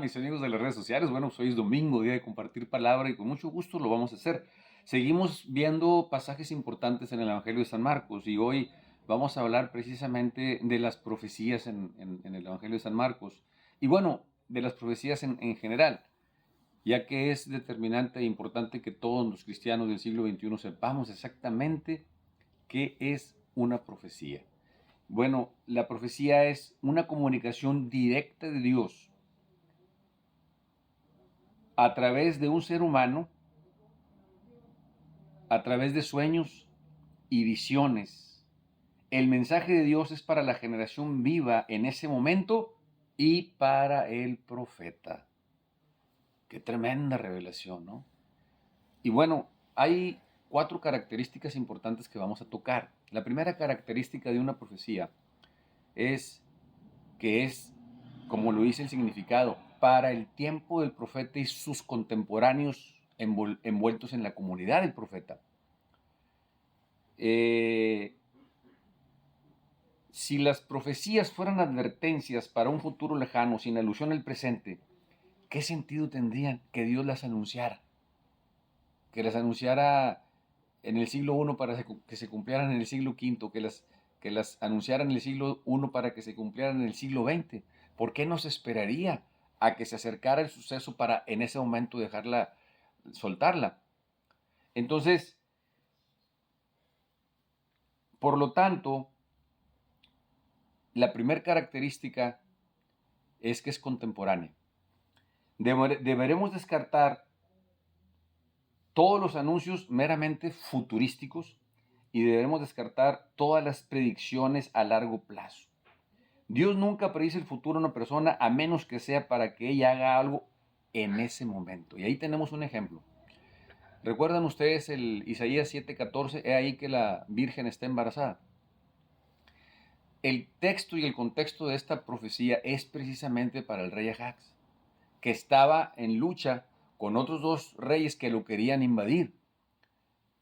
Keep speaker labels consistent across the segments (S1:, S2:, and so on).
S1: Mis amigos de las redes sociales. Bueno, pues hoy es domingo, día de compartir palabra y con mucho gusto lo vamos a hacer. Seguimos viendo pasajes importantes en el Evangelio de San Marcos y hoy vamos a hablar precisamente de las profecías en el Evangelio de San Marcos. Y bueno, de las profecías en general, ya que es determinante e importante que todos los cristianos del siglo XXI sepamos exactamente qué es una profecía. Bueno, la profecía es una comunicación directa de Dios a través de un ser humano, a través de sueños y visiones. El mensaje de Dios es para la generación viva en ese momento y para el profeta. Qué tremenda revelación, ¿no? Y bueno, hay cuatro características importantes que vamos a tocar. La primera característica de una profecía es que es, como lo dice el significado, para el tiempo del profeta y sus contemporáneos envueltos en la comunidad del profeta. Eh, si las profecías fueran advertencias para un futuro lejano, sin alusión al presente, ¿qué sentido tendrían que Dios las anunciara? Que las anunciara en el siglo I para que se cumplieran en el siglo V, que las anunciara en el siglo I para que se cumplieran en el siglo XX. ¿Por qué no se esperaría a que se acercara el suceso para en ese momento dejarla, soltarla? Entonces, por lo tanto, la primera característica es que es contemporánea. Deberemos descartar todos los anuncios meramente futurísticos y deberemos descartar todas las predicciones a largo plazo. Dios nunca predice el futuro a una persona a menos que sea para que ella haga algo en ese momento. Y ahí tenemos un ejemplo. ¿Recuerdan ustedes el Isaías 7:14? He ahí que la Virgen está embarazada. El texto y el contexto de esta profecía es precisamente para el rey Ajax, que estaba en lucha con otros dos reyes que lo querían invadir.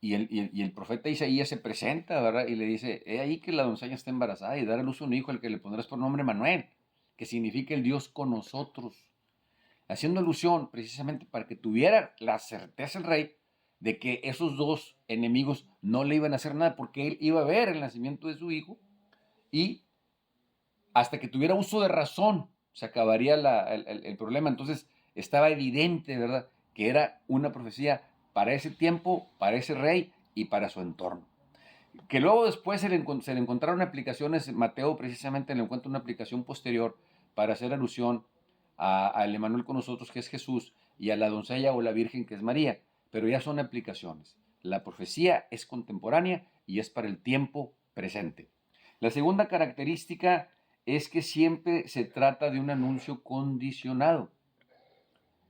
S1: Y el profeta Isaías se presenta, ¿verdad? Y le dice, he ahí que la doncella está embarazada y dará a luz un hijo al que le pondrás por nombre Manuel, que significa el Dios con nosotros. Haciendo alusión precisamente para que tuviera la certeza el rey de que esos dos enemigos no le iban a hacer nada porque él iba a ver el nacimiento de su hijo y hasta que tuviera uso de razón se acabaría el problema. Entonces estaba evidente, ¿verdad?, que era una profecía para ese tiempo, para ese rey y para su entorno. Que luego después se le encontraron aplicaciones, Mateo precisamente le encuentra una aplicación posterior para hacer alusión al Emanuel con nosotros, que es Jesús, y a la doncella o la Virgen, que es María, pero ya son aplicaciones. La profecía es contemporánea y es para el tiempo presente. La segunda característica es que siempre se trata de un anuncio condicionado.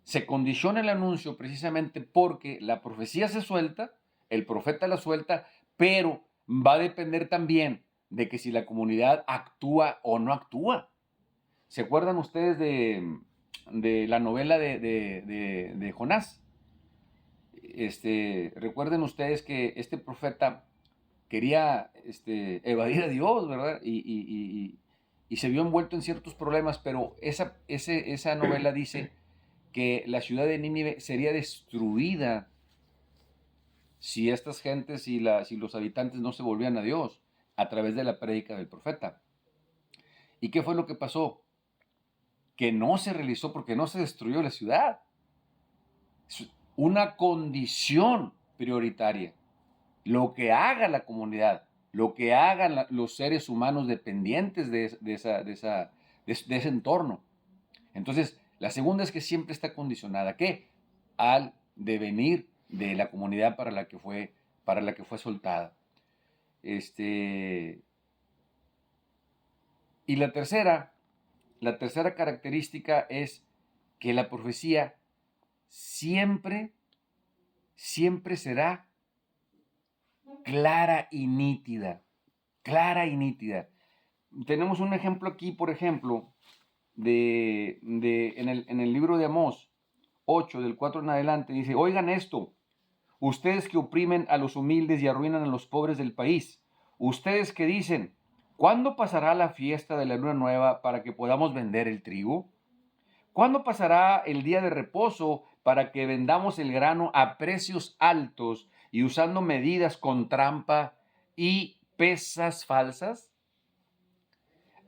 S1: Se condiciona el anuncio precisamente porque la profecía se suelta, el profeta la suelta, pero va a depender también de que si la comunidad actúa o no actúa. ¿Se acuerdan ustedes de la novela de Jonás? Recuerden ustedes que este profeta quería evadir a Dios, ¿verdad? Y se vio envuelto en ciertos problemas, pero esa novela dice que la ciudad de Nínive sería destruida si estas gentes si los habitantes no se volvían a Dios a través de la prédica del profeta. ¿Y qué fue lo que pasó? Que no se realizó porque no se destruyó la ciudad. Es una condición prioritaria. Lo que haga la comunidad, lo que hagan los seres humanos dependientes de ese entorno. Entonces, la segunda es que siempre está condicionada, ¿qué? Al devenir de la comunidad para la que fue soltada. Este, y la tercera característica es que la profecía siempre, siempre será clara y nítida. Clara y nítida. Tenemos un ejemplo aquí, por ejemplo, en el libro de Amós 8, del 4 en adelante, dice, oigan esto, ustedes que oprimen a los humildes y arruinan a los pobres del país, ustedes que dicen, ¿cuándo pasará la fiesta de la luna nueva para que podamos vender el trigo? ¿Cuándo pasará el día de reposo para que vendamos el grano a precios altos y usando medidas con trampa y pesas falsas?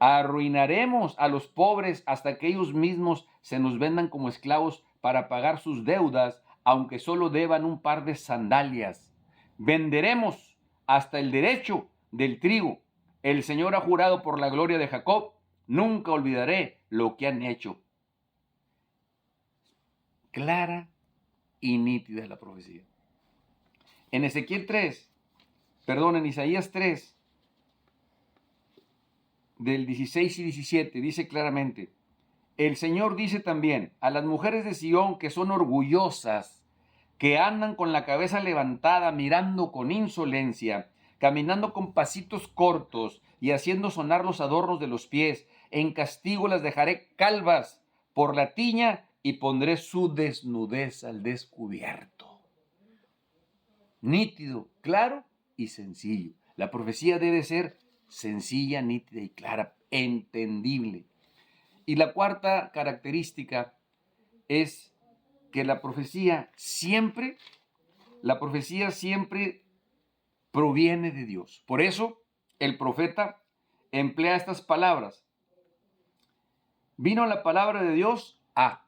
S1: Arruinaremos a los pobres hasta que ellos mismos se nos vendan como esclavos para pagar sus deudas, aunque solo deban un par de sandalias. Venderemos hasta el derecho del trigo. El Señor ha jurado por la gloria de Jacob, nunca olvidaré lo que han hecho. Clara y nítida la profecía. En en Isaías 3, del 16 y 17, dice claramente: el Señor dice también a las mujeres de Sión que son orgullosas, que andan con la cabeza levantada, mirando con insolencia, caminando con pasitos cortos y haciendo sonar los adornos de los pies. En castigo las dejaré calvas por la tiña y pondré su desnudez al descubierto. Nítido, claro y sencillo. La profecía debe ser sencilla, nítida y clara, entendible. Y la cuarta característica es que la profecía siempre proviene de Dios. Por eso el profeta emplea estas palabras. Vino la palabra de Dios a.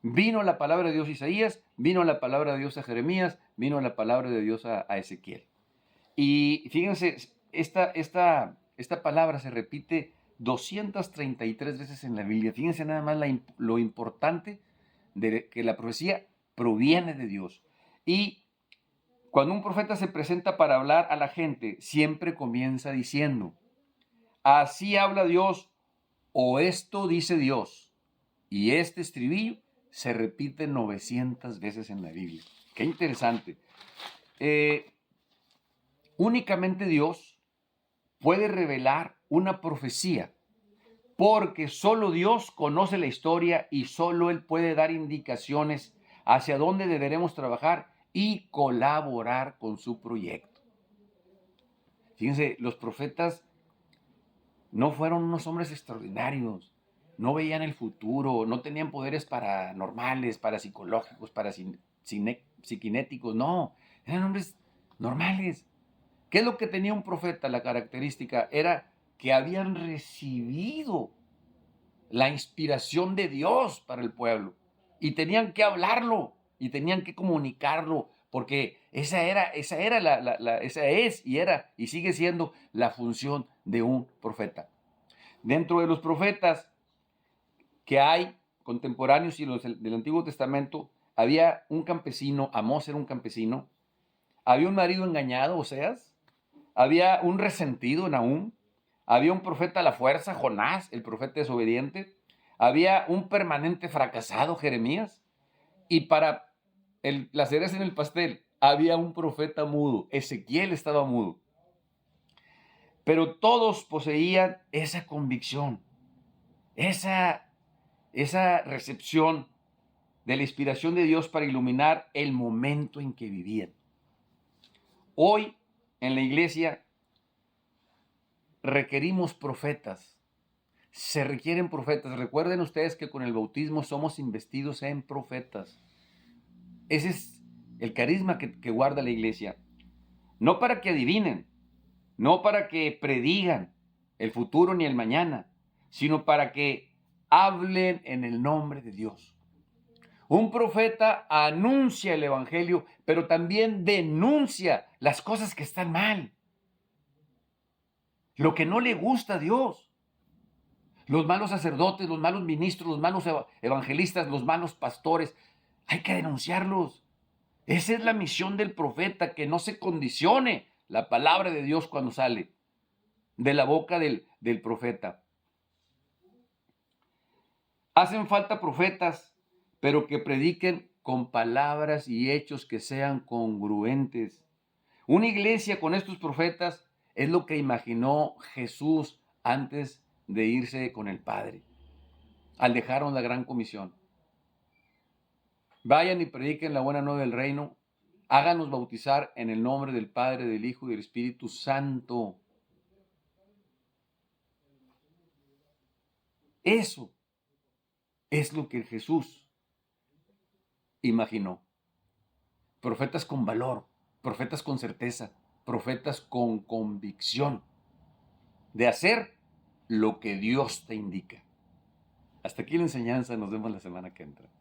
S1: Vino la palabra de Dios a Isaías, vino la palabra de Dios a Jeremías, vino la palabra de Dios a Ezequiel. Y fíjense, esta palabra se repite 233 veces en la Biblia. Fíjense nada más lo importante de que la profecía proviene de Dios. Y cuando un profeta se presenta para hablar a la gente, siempre comienza diciendo: así habla Dios, o esto dice Dios. Y este estribillo se repite 900 veces en la Biblia. Qué interesante. Únicamente Dios puede revelar una profecía, porque solo Dios conoce la historia y solo Él puede dar indicaciones hacia dónde deberemos trabajar y colaborar con su proyecto. Fíjense, los profetas no fueron unos hombres extraordinarios, no veían el futuro, no tenían poderes paranormales, parapsicológicos, psiquinéticos, no, eran hombres normales. ¿Qué es lo que tenía un profeta? La característica era que habían recibido la inspiración de Dios para el pueblo y tenían que hablarlo y tenían que comunicarlo, porque esa es y sigue siendo la función de un profeta. Dentro de los profetas que hay contemporáneos y los del Antiguo Testamento, había un campesino, Amós era un campesino, había un marido engañado, Oseas, había un resentido, Nahum, había un profeta a la fuerza, Jonás, el profeta desobediente, había un permanente fracasado, Jeremías, y para la cereza en el pastel, había un profeta mudo, Ezequiel estaba mudo. Pero todos poseían esa convicción, esa recepción de la inspiración de Dios para iluminar el momento en que vivían. Hoy, en la iglesia, requerimos profetas. Se requieren profetas. Recuerden ustedes que con el bautismo somos investidos en profetas. Ese es el carisma que guarda la iglesia. No para que adivinen, no para que predigan el futuro ni el mañana, sino para que hablen en el nombre de Dios. Un profeta anuncia el evangelio, pero también denuncia las cosas que están mal, lo que no le gusta a Dios. Los malos sacerdotes, los malos ministros, los malos evangelistas, los malos pastores, hay que denunciarlos. Esa es la misión del profeta, que no se condicione la palabra de Dios cuando sale de la boca del profeta. Hacen falta profetas, pero que prediquen con palabras y hechos que sean congruentes. Una iglesia con estos profetas es lo que imaginó Jesús antes de irse con el Padre, al dejar la gran comisión. Vayan y prediquen la buena nueva del reino. Háganos bautizar en el nombre del Padre, del Hijo y del Espíritu Santo. Eso es lo que Jesús imaginó. Profetas con valor, profetas con certeza, profetas con convicción de hacer lo que Dios te indica. Hasta aquí la enseñanza, nos vemos la semana que entra.